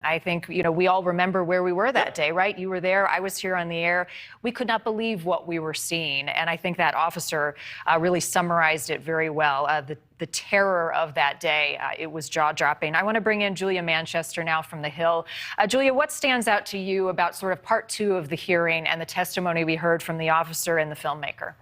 I think, we all remember where we were that day, right? You were there. I was here on the air. We could not believe what we were seeing. And I think that officer really summarized it very well. The terror of that day, it was jaw-dropping. I want to bring in Julia Manchester now from The Hill. Julia, what stands out to you about sort of part two of the hearing and the testimony we heard from the officer and the filmmaker?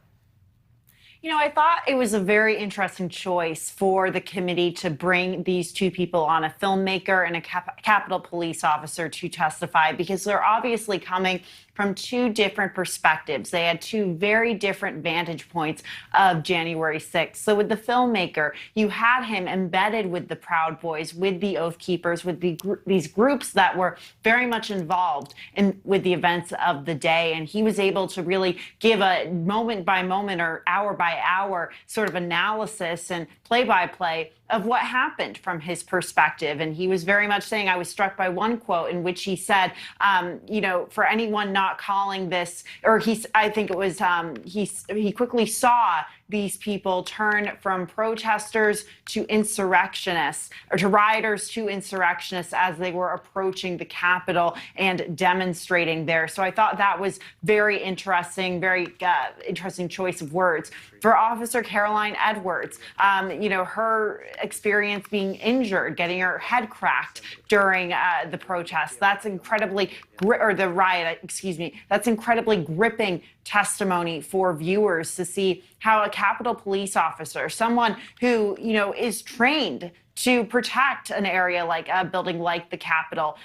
I thought it was a very interesting choice for the committee to bring these two people on, a filmmaker and a Capitol Police officer, to testify, because they're obviously coming from two different perspectives. They had two very different vantage points of January 6th. So with the filmmaker, you had him embedded with the Proud Boys, with the Oath Keepers, with these groups that were very much involved with the events of the day. And he was able to really give a moment by moment or hour by hour sort of analysis and play-by-play of what happened from his perspective. And he was very much saying, I was struck by one quote in which he said, for anyone not calling this, or I think it was, he quickly saw these people turn from protesters to insurrectionists, or to rioters to insurrectionists, as they were approaching the Capitol and demonstrating there. So I thought that was very interesting, very interesting choice of words. For Officer Caroline Edwards, her experience being injured, getting her head cracked during the protest, that's incredibly, or the riot, excuse me, that's incredibly gripping testimony for viewers to see how a Capitol Police officer, someone who, is trained to protect an area like a building like the Capitol,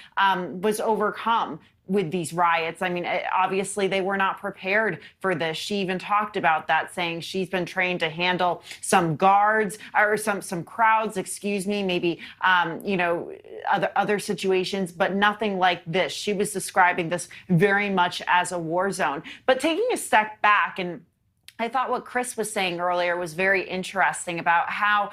was overcome with these riots. I mean, obviously they were not prepared for this. She even talked about that, saying she's been trained to handle some guards or some crowds, excuse me, maybe, other situations, but nothing like this. She was describing this very much as a war zone. But taking a step back, and I thought what Chris was saying earlier was very interesting about how,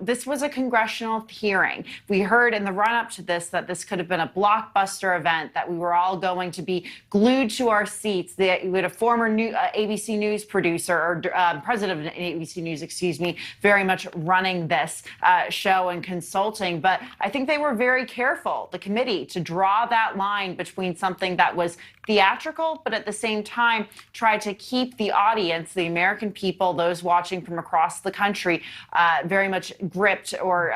this was a congressional hearing. We heard in the run-up to this that this could have been a blockbuster event, that we were all going to be glued to our seats. We had a former ABC News producer, or president of ABC News, excuse me, very much running this show and consulting. But I think they were very careful, the committee, to draw that line between something that was theatrical, but at the same time try to keep the audience, the American people, those watching from across the country, very much gripped or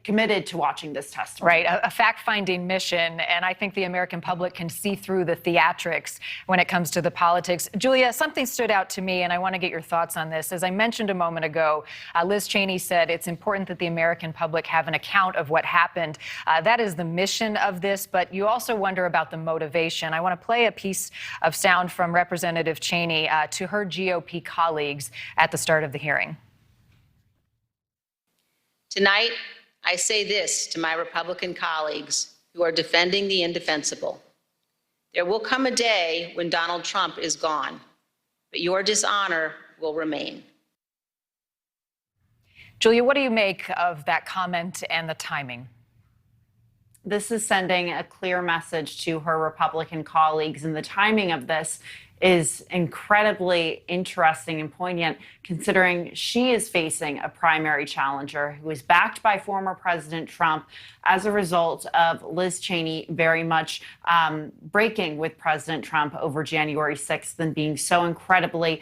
committed to watching this testimony. Right, a fact-finding mission, and I think the American public can see through the theatrics when it comes to the politics. Julia, something stood out to me, and I want to get your thoughts on this. As I mentioned a moment ago, Liz Cheney said it's important that the American public have an account of what happened. That is the mission of this, but you also wonder about the motivation. I want to play a piece of sound from Representative Cheney to her GOP colleagues at the start of the hearing. Tonight, I say this to my Republican colleagues who are defending the indefensible. There will come a day when Donald Trump is gone, but your dishonor will remain. Julia, what do you make of that comment and the timing? This is sending a clear message to her Republican colleagues, and the timing of this is incredibly interesting and poignant, considering she is facing a primary challenger who is backed by former President Trump as a result of Liz Cheney very much breaking with President Trump over January 6th and being so incredibly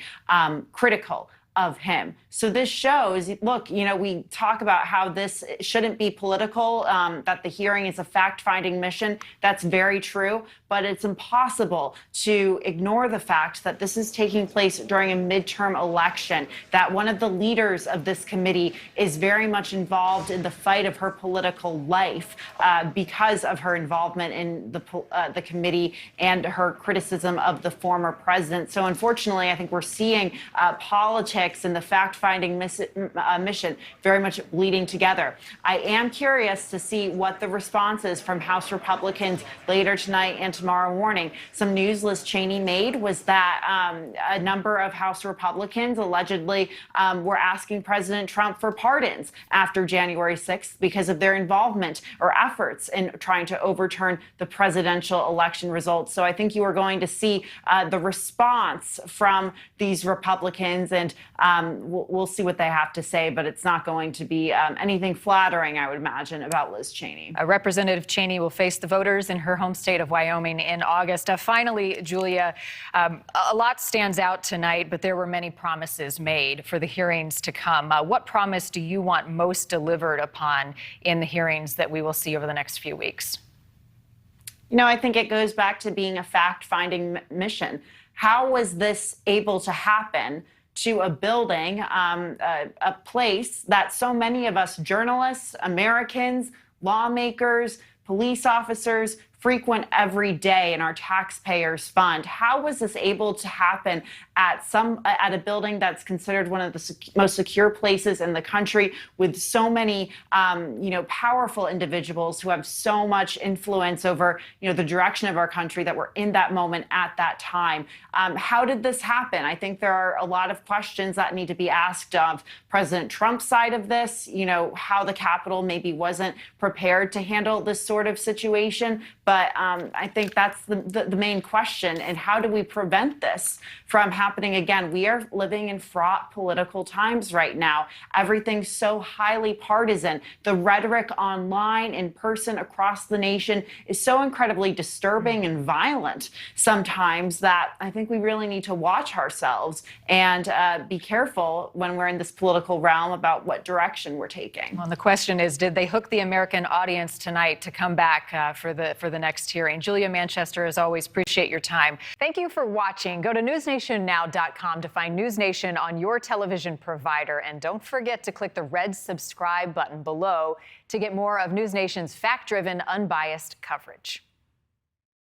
critical of him. So this shows, look, we talk about how this shouldn't be political, that the hearing is a fact-finding mission. That's very true, but it's impossible to ignore the fact that this is taking place during a midterm election, that one of the leaders of this committee is very much involved in the fight of her political life because of her involvement in the committee and her criticism of the former president. So unfortunately, I think we're seeing politics and the fact-finding mission very much bleeding together. I am curious to see what the response is from House Republicans later tonight and tomorrow morning. Some news Liz Cheney made was that a number of House Republicans allegedly were asking President Trump for pardons after January 6th because of their involvement or efforts in trying to overturn the presidential election results. So I think you are going to see the response from these Republicans and We'll see what they have to say, but it's not going to be anything flattering, I would imagine, about Liz Cheney. Representative Cheney will face the voters in her home state of Wyoming in August. Finally, Julia, a lot stands out tonight, but there were many promises made for the hearings to come. What promise do you want most delivered upon in the hearings that we will see over the next few weeks? I think it goes back to being a fact-finding mission. How was this able to happen to a building, a place that so many of us journalists, Americans, lawmakers, police officers frequent every day in our taxpayers' fund? How was this able to happen at a building that's considered one of the most secure places in the country, with so many powerful individuals who have so much influence over the direction of our country that were in that moment at that time? How did this happen? I think there are a lot of questions that need to be asked of President Trump's side of this, how the Capitol maybe wasn't prepared to handle this sort of situation. But I think that's the main question. And how do we prevent this from happening again? We are living in fraught political times right now. Everything's so highly partisan. The rhetoric online, in person, across the nation is so incredibly disturbing and violent sometimes that I think we really need to watch ourselves and be careful when we're in this political realm about what direction we're taking. Well, the question is, did they hook the American audience tonight to come back for the next hearing? Julia Manchester, as always, appreciate your time. Thank you for watching. Go to newsnationnow.com to find News Nation on your television provider. And don't forget to click the red subscribe button below to get more of News Nation's fact-driven, unbiased coverage.